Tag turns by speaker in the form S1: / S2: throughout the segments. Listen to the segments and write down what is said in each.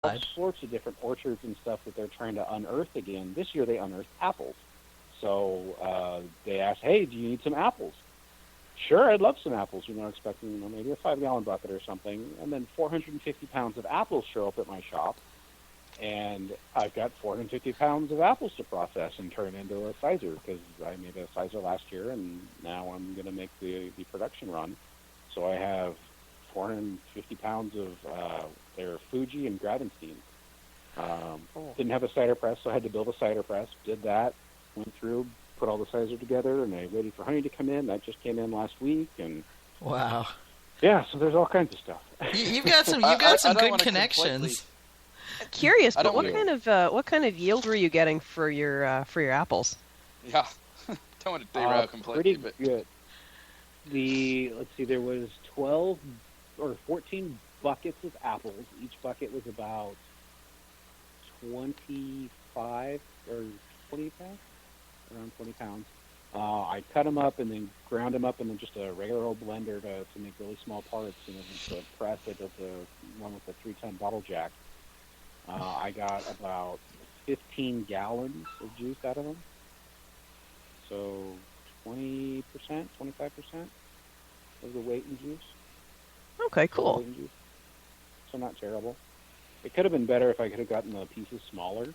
S1: all sorts of different orchards and stuff that they're trying to unearth again. This year they unearthed apples. So they asked, hey, do you need some apples? Sure, I'd love some apples. Expecting maybe a 5-gallon bucket or something. And then 450 pounds of apples show up at my shop. And I've got 450 pounds of apples to process and turn into a sizer, because I made a sizer last year, and now I'm going to make the production run. So I have 450 pounds of their Fuji and Gravenstein. Didn't have a cider press, so I had to build a cider press. Did that, went through, put all the cider together, and I waited for honey to come in. That just came in last week, and
S2: wow.
S1: Yeah, so there's all kinds of stuff.
S2: You've got some good connections.
S3: Curious, but what kind of yield were you getting for your apples?
S4: Yeah, don't want to derail completely,
S1: pretty good. Let's see, there was 12 or 14 buckets of apples. Each bucket was about 25 or 20 pounds, around 20 pounds. I cut them up and then ground them up in just a regular old blender to make really small parts. The press, I built the one with the 3-ton bottle jack. I got about 15 gallons of juice out of them. So 20%, 25% of the weight in juice.
S3: Okay, cool.
S1: So not terrible. It could have been better if I could have gotten the pieces smaller.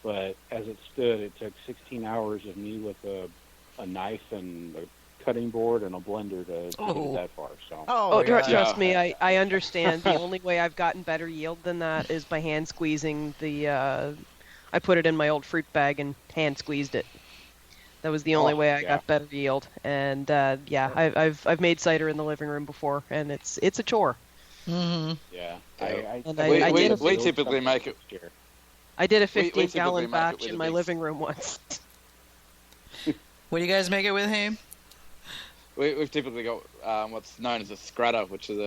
S1: But as it stood, it took 16 hours of me with a knife and a cutting board and a blender to get it that far. So.
S3: Trust me, I understand. The only way I've gotten better yield than that is by hand squeezing the. I put it in my old fruit bag and hand squeezed it. That was the only way I got better yield. And I've made cider in the living room before, and it's a chore.
S2: Mm-hmm.
S1: Yeah,
S4: we typically make it.
S3: I did a 15-gallon batch in my living room once.
S2: What do you guys make it with, Haim?
S4: We've typically got what's known as a scratter, which is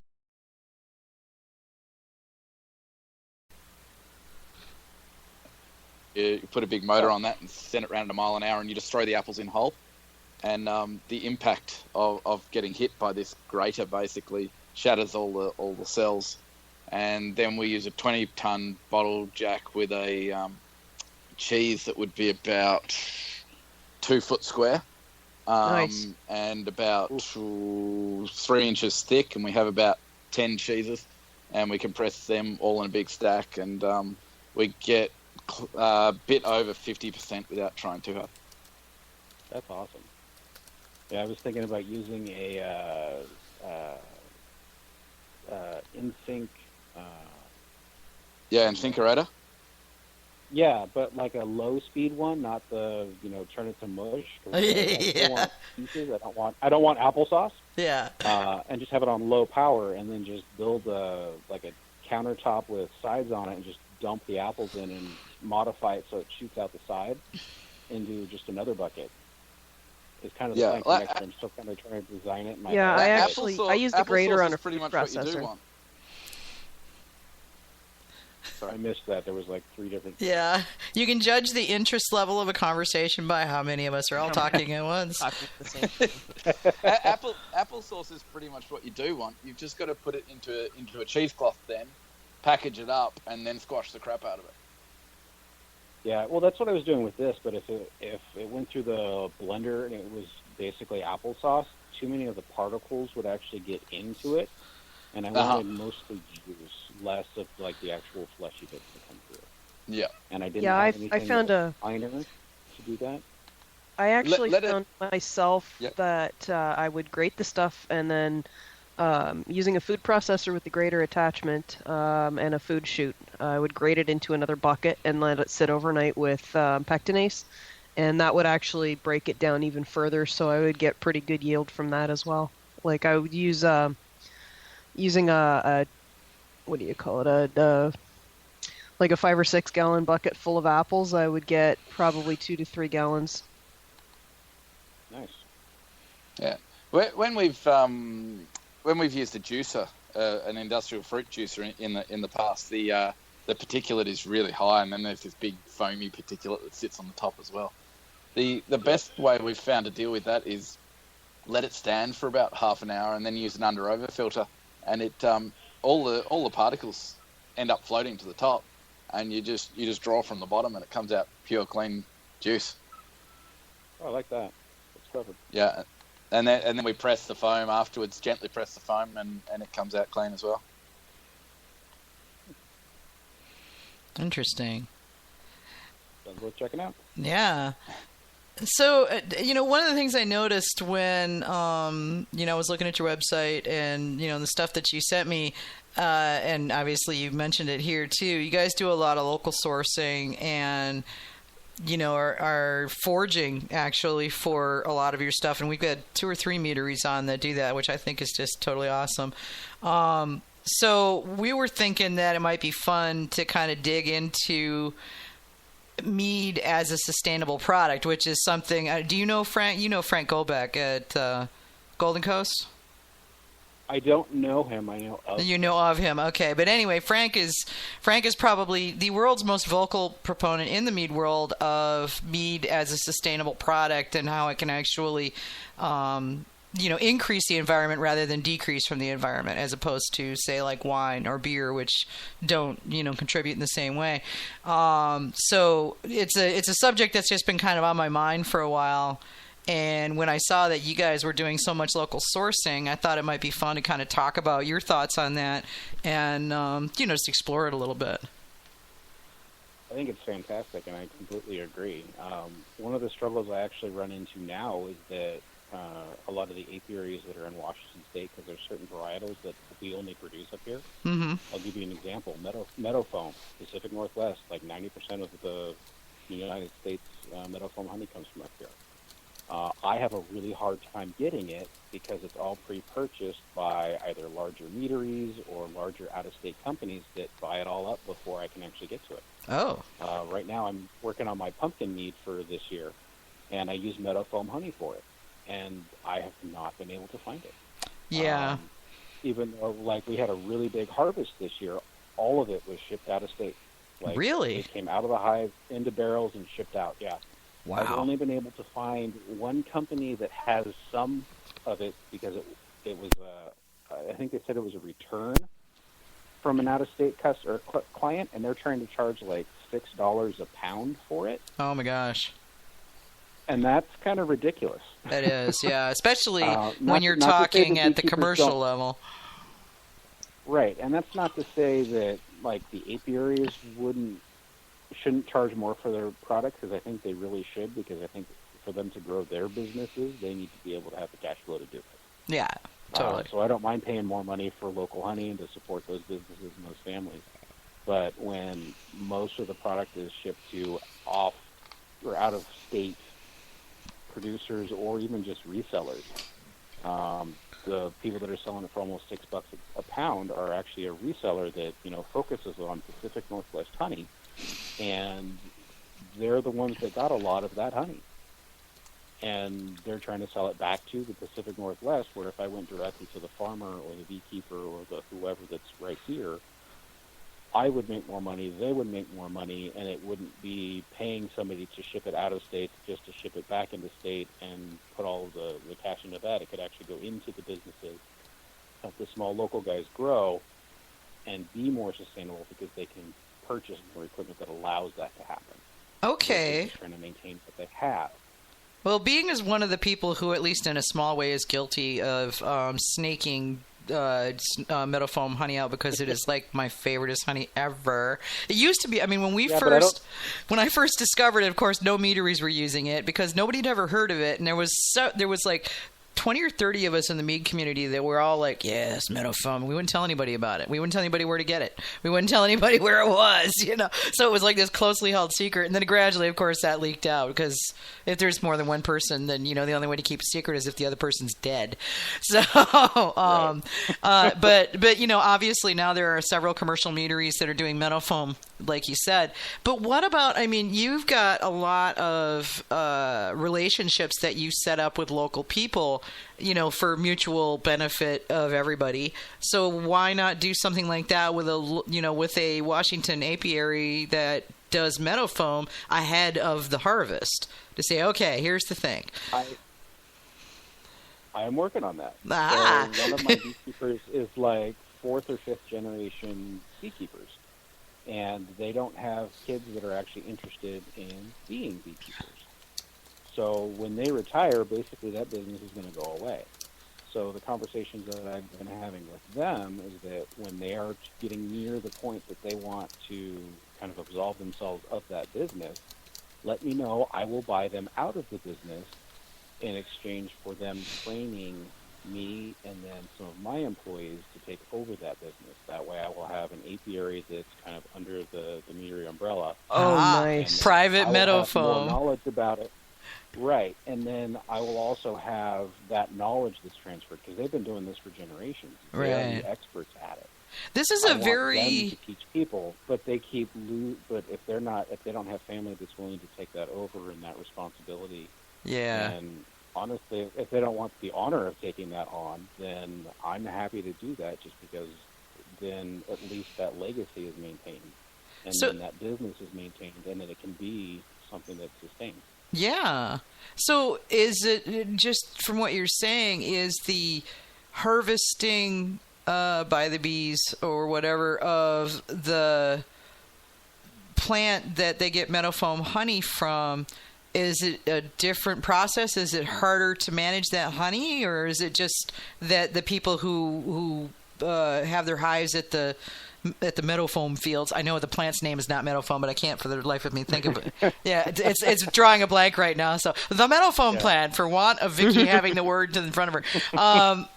S4: you put a big motor on that and send it around at a mile an hour, and you just throw the apples in whole. And the impact of getting hit by this grater basically shatters all the cells. And then we use a 20-ton bottle jack with a cheese that would be about 2 foot square.
S3: Nice.
S4: And about 3 inches thick, and we have about 10 cheeses, and we compress them all in a big stack, and we get a bit over 50% without trying too hard.
S1: That's awesome. Yeah, I was thinking about using a in-sync.
S4: Incinerator.
S1: Yeah, but like a low-speed one, not the turn it to mush. I want pieces. I don't want applesauce.
S2: Yeah.
S1: And just have it on low power, and then just build a countertop with sides on it, and just dump the apples in and modify it so it shoots out the side into just another bucket. It's kind of the same thing. I'm still kind of trying to design it.
S3: I use the grater on a food processor.
S1: Sorry, I missed that. There was 3 different.
S2: Yeah, you can judge the interest level of a conversation by how many of us are all talking at once.
S4: Applesauce is pretty much what you do want. You've just got to put it into a cheesecloth, then package it up, and then squash the crap out of it.
S1: Yeah, well, that's what I was doing with this. But if it went through the blender and it was basically applesauce, too many of the particles would actually get into it, and I wanted mostly juice, less of the actual fleshy bits to come through.
S4: Yeah,
S1: and I didn't. Yeah, I found a finer to do that.
S3: I actually found myself that I would grate the stuff, and then using a food processor with the grater attachment and a food chute, I would grate it into another bucket and let it sit overnight with pectinase, and that would actually break it down even further, so I would get pretty good yield from that as well. I would use using a what do you call it, a 5 or 6 gallon bucket full of apples, I would get probably 2 to 3 gallons.
S1: Nice.
S4: Yeah. When we've used a juicer, an industrial fruit juicer in the past, the particulate is really high, and then there's this big foamy particulate that sits on the top as well. The best way we've found to deal with that is let it stand for about half an hour, and then use an under-over filter, and it all the particles end up floating to the top, and you just draw from the bottom, and it comes out pure, clean juice.
S1: Oh, I like that. That's clever.
S4: Yeah, and then we press the foam afterwards, gently press the foam, and it comes out clean as well.
S2: Interesting.
S1: Sounds worth checking out.
S2: Yeah. So, one of the things I noticed when, I was looking at your website and, the stuff that you sent me, and obviously you mentioned it here too, you guys do a lot of local sourcing and, are foraging actually for a lot of your stuff. And we've got 2 or 3 meaderies on that do that, which I think is just totally awesome. So we were thinking that it might be fun to kind of dig into mead as a sustainable product, which is something. Do you know Frank? You know Frank Golbeck at Golden Coast?
S1: I don't know him. I know of him.
S2: You know of him, okay. But anyway, Frank is probably the world's most vocal proponent in the mead world of mead as a sustainable product and how it can actually, increase the environment rather than decrease from the environment, as opposed to, say, like wine or beer, which don't, contribute in the same way. So it's a subject that's just been kind of on my mind for a while. And when I saw that you guys were doing so much local sourcing, I thought it might be fun to kind of talk about your thoughts on that and, just explore it a little bit.
S1: I think it's fantastic, and I completely agree. One of the struggles I actually run into now is that a lot of the apiaries that are in Washington State, because there's certain varietals that we only produce up here.
S2: Mm-hmm.
S1: I'll give you an example. Meadow foam, Pacific Northwest, like 90% of the United States meadow foam honey comes from up here. I have a really hard time getting it because it's all pre-purchased by either larger meaderies or larger out-of-state companies that buy it all up before I can actually get to it.
S2: Oh.
S1: Right now I'm working on my pumpkin mead for this year, and I use meadow foam honey for it, and I have not been able to find it.
S2: Yeah.
S1: Even though, we had a really big harvest this year, all of it was shipped out of state.
S2: Really?
S1: It came out of the hive into barrels and shipped out, yeah.
S2: Wow.
S1: I've only been able to find one company that has some of it because it was, I think they said it was a return from an out-of-state customer or client, and they're trying to charge like $6 a pound for it.
S2: Oh my gosh.
S1: And that's kind of ridiculous.
S2: That is, yeah, especially when you're talking at the commercial level.
S1: Right, and that's not to say that the apiaries shouldn't charge more for their product, because I think they really should, because I think for them to grow their businesses, they need to be able to have the cash flow to do it.
S2: Yeah, totally.
S1: So I don't mind paying more money for local honey and to support those businesses and those families. But when most of the product is shipped to off or out-of-state producers or even just resellers, the people that are selling it for almost $6 a pound are actually a reseller that focuses on Pacific Northwest honey. And they're the ones that got a lot of that honey. And they're trying to sell it back to the Pacific Northwest, where if I went directly to the farmer or the beekeeper or the whoever that's right here, I would make more money, they would make more money, and it wouldn't be paying somebody to ship it out of state just to ship it back into state and put all of the cash into that. It could actually go into the businesses, help the small local guys grow, and be more sustainable because they can purchase more equipment that allows that to happen.
S2: Okay.
S1: Trying to maintain what they have.
S2: Well, being as one of the people who, at least in a small way, is guilty of snaking meadow foam honey out because it is my favoriteest honey ever. It used to be. I mean, when I first discovered it, of course, no meaderies were using it because nobody had ever heard of it, and there was 20 or 30 of us in the mead community that were all like, yes, meadow foam. We wouldn't tell anybody about it. We wouldn't tell anybody where to get it. We wouldn't tell anybody where it was, So it was like this closely held secret. And then gradually, of course, that leaked out because if there's more than one person, then, the only way to keep a secret is if the other person's dead. So, right. But obviously now there are several commercial meaderies that are doing meadow foam, like you said. But what about, you've got a lot of relationships that you set up with local people, for mutual benefit of everybody. So why not do something like that with a Washington apiary that does meadow foam ahead of the harvest to say, okay, here's the thing.
S1: I am working on that.
S2: Ah.
S1: So one of my beekeepers is 4th or 5th generation beekeepers. and they don't have kids that are actually interested in being beekeepers. So when they retire, basically that business is going to go away. So the conversations that I've been having with them is that when they are getting near the point that they want to kind of absolve themselves of that business, let me know. I will buy them out of the business in exchange for them training me and then some of my employees to take over that business. That way I will have an apiary that's kind of under the meadery umbrella.
S3: Oh, nice.
S2: Private meadow
S1: have more
S2: foam.
S1: knowledge about it. Right. And then I will also have that knowledge that's transferred because they've been doing this for generations. They are the experts at it.
S2: This is
S1: I
S2: a
S1: want
S2: very
S1: them to teach people, but they keep but if they don't have family that's willing to take that over and that responsibility.
S2: Yeah.
S1: And honestly, if they don't want the honor of taking that on, then I'm happy to do that just because then at least that legacy is maintained. And then that business is maintained, and then it can be something that's sustained.
S2: Yeah. So is it, just from what you're saying, is the harvesting by the bees or whatever of the plant that they get meadow foam honey from, is it a different process? Is it harder to manage that honey, or is it just that the people who have their hives at the meadow foam fields? I know the plant's name is not meadow foam, but I can't for the life of me think of it. Yeah, it's drawing a blank right now. So the meadow foam plant, for want of Vicky having the word in front of her, and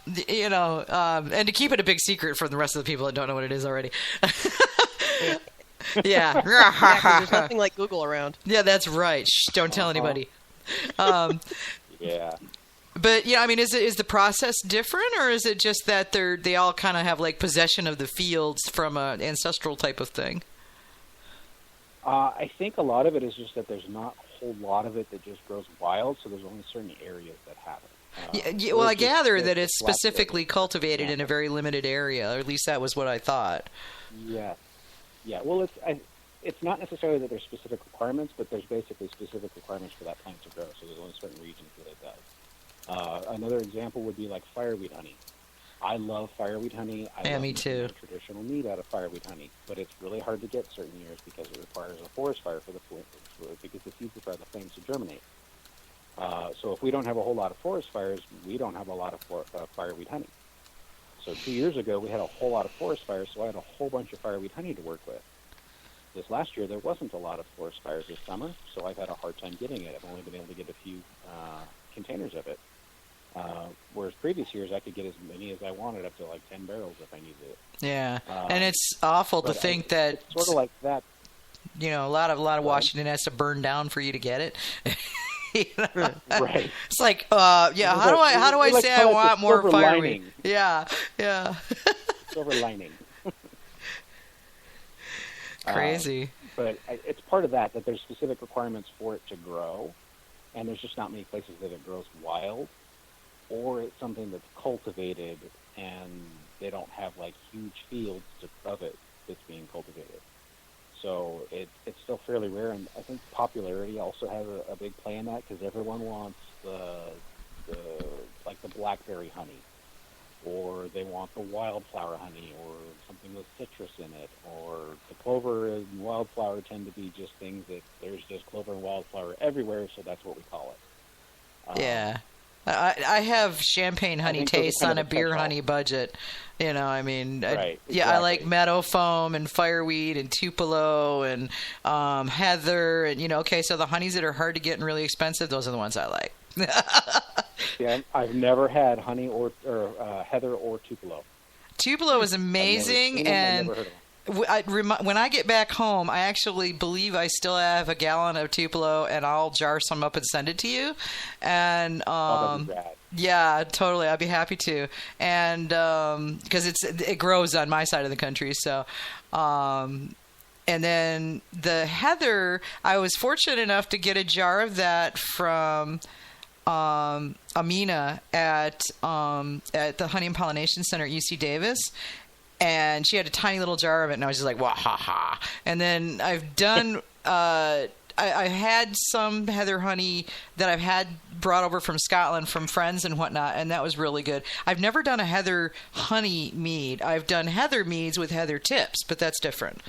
S2: to keep it a big secret for the rest of the people that don't know what it is already. Yeah.
S3: There's nothing like Google around.
S2: Yeah, that's right. Shh, don't tell anybody.
S1: Yeah.
S2: But yeah, I mean, is the process different, or is it just that they all kind of have like possession of the fields from an ancestral type of thing?
S1: I think a lot of it is just that there's not a whole lot of it that just grows wild, so there's only certain areas that have it.
S2: Well, I gather that it's specifically cultivated in a very limited area, or at least that was what I thought.
S1: Yes. Yeah. Well, it's not necessarily that there's specific requirements, but there's basically specific requirements for that plant to grow. So there's only certain regions that it does. Another example would be like fireweed honey. I love fireweed honey. I love
S2: me too.
S1: Traditional mead out of fireweed honey, but it's really hard to get certain years because it requires a forest fire for the because the seeds require the flames to germinate. So if we don't have a whole lot of forest fires, we don't have a lot of fireweed honey. So 2 years ago, we had a whole lot of forest fires, so I had a whole bunch of fireweed honey to work with. This last year, there wasn't a lot of forest fires this summer, so I've had a hard time getting it. I've only been able to get a few containers of it. Whereas previous years, I could get as many as I wanted, up to like 10 barrels if I needed it.
S2: Yeah, and it's awful to think that
S1: it's sort of like that.
S2: You know, a lot of Washington has to burn down for you to get it.
S1: Right.
S2: It's like, how do I say I want more fireweed? Yeah.
S1: Silver lining.
S2: Crazy.
S1: But it's part of that there's specific requirements for it to grow, and there's just not many places that it grows wild, or it's something that's cultivated and they don't have like huge fields of it that's being cultivated. So it's still fairly rare, and I think popularity also has a big play in that because everyone wants the blackberry honey, or they want the wildflower honey, or something with citrus in it, or the clover and wildflower tend to be just things that there's just clover and wildflower everywhere, so that's what we call it.
S2: Yeah. I have champagne honey taste on a beer honey budget. You know, I mean,
S1: right, exactly.
S2: I like meadow foam and fireweed and tupelo and heather. And, okay, so the honeys that are hard to get and really expensive, those are the ones I like.
S1: Yeah, I've never had honey or heather or tupelo.
S2: Tupelo is amazing, and when I get back home, I actually believe I still have a gallon of Tupelo, and I'll jar some up and send it to you. And yeah, totally, I'd be happy to. And because it grows on my side of the country, so. And then the heather, I was fortunate enough to get a jar of that from Amina at the Honey and Pollination Center at UC Davis. And she had a tiny little jar of it, and I was just like, "Wah ha ha!" And then I've done. I had some heather honey that I've had brought over from Scotland from friends and whatnot, and that was really good. I've never done a heather honey mead. I've done heather meads with heather tips, but that's different.